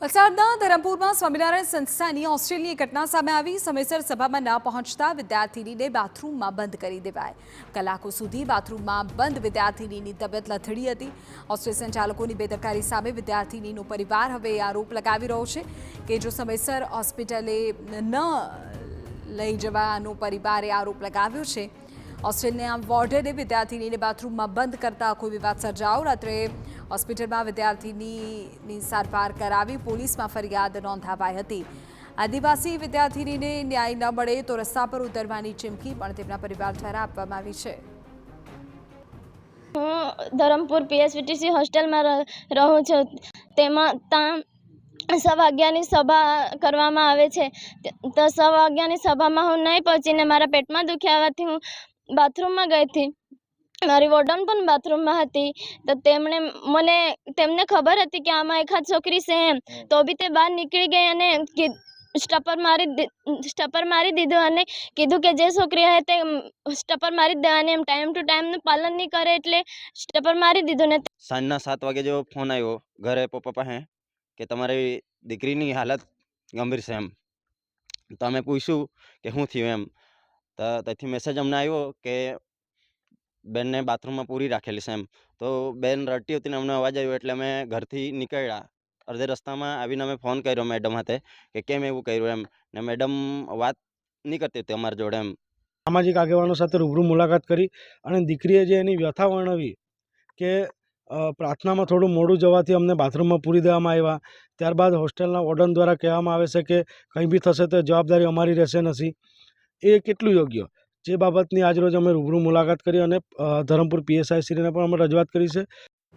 વલસાડના ધરમપુરમાં સ્વામિનારાયણ સંસ્થાની હોસ્ટેલની ઘટના સામે આવી। સમયસર સભામાં ન પહોંચતા વિદ્યાર્થીનીને બાથરૂમમાં બંધ કરી દેવાય। કલાકો સુધી બાથરૂમમાં બંધ વિદ્યાર્થીનીની તબિયત લથડી હતી। હોસ્ટેલ સંચાલકોની બેદરકારી સામે વિદ્યાર્થીનીનો પરિવાર હવે આરોપ લગાવી રહ્યો છે કે જો સમયસર હોસ્પિટલે ન લઈ જવાનો પરિવારે આરોપ લગાવ્યો છે। હોસ્ટેલના વોર્ડને વિદ્યાર્થીનીને બાથરૂમમાં બંધ કરતા કોઈ વિવાદ સર્જાયો। રાત્રે હોસ્પિટલમાં વિદ્યાર્થીનીની સારવાર કરાવી પોલીસમાં ફરિયાદ નોંધાવાઈ હતી। આદિવાસી વિદ્યાર્થીનીને ન્યાય ન મળે તો રસ્તા પર ઉતરવાની ચીમકી પણ તેમના પરિવાર દ્વારા આપવામાં આવી છે। હું ધરમપુર પીએસવીટીસી હોસ્ટેલમાં રહું છું। તેમાં સવા 11ની સભા કરવામાં આવે છે। તો સવા 11ની સભામાં હું નહીં પહોંચીને મારા પેટમાં દુખ્યા આવવાથી હું બાથરૂમમાં ગઈ હતી। મારી વોર્ડન પણ બાથરૂમમાં હતી। તો તેમને ખબર હતી કે આમાં એકાદ છોકરી છે એમ, તો બી તે બહાર નીકળી ગઈ અને સ્ટપર મારી દીધું અને કીધું કે જે છોકરી હોય તે સ્ટપર મારી જ દેવાની, એમ ટાઈમ ટુ ટાઈમનું પાલન નહીં કરે એટલે સ્ટપર મારી દીધું ને સાંજના 7 વાગે જેવો ફોન આવ્યો ઘરે પપ્પા પાસે કે તમારી દીકરીની હાલત ગંભીર છે એમ। તો અમે પૂછ્યું કે શું થયું એમ, તો ત્યાંથી મેસેજ અમને આવ્યો કે બેનને બાથરૂમમાં પૂરી રાખેલી છે એમ। તો બેન રડતી હતી ને અમને અવાજ આવ્યો એટલે અમે ઘરથી નીકળ્યા। અડધે રસ્તામાં આવીને અમે ફોન કર્યો મેડમ હાથે કે કેમ એવું કર્યું એમ, ને મેડમ વાત નહીં કરતી હતી અમારી જોડે એમ। સામાજિક આગેવાનો સાથે રૂબરૂ મુલાકાત કરી અને દીકરીએ જે એની વ્યથા વર્ણવી કે પ્રાર્થનામાં થોડું મોડું જવાથી અમને બાથરૂમમાં પૂરી દેવામાં આવ્યા। ત્યારબાદ હોસ્ટેલના વોર્ડન દ્વારા કહેવામાં આવે છે કે કંઈ બી થશે તો જવાબદારી અમારી રહેશે નથી। એ કેટલું યોગ્ય? જે બાબતની આજરોજ અમે રૂબરૂ મુલાકાત કરી અને ધરમપુર પીએસઆઈ શ્રીને પણ અમે રજૂઆત કરી છે।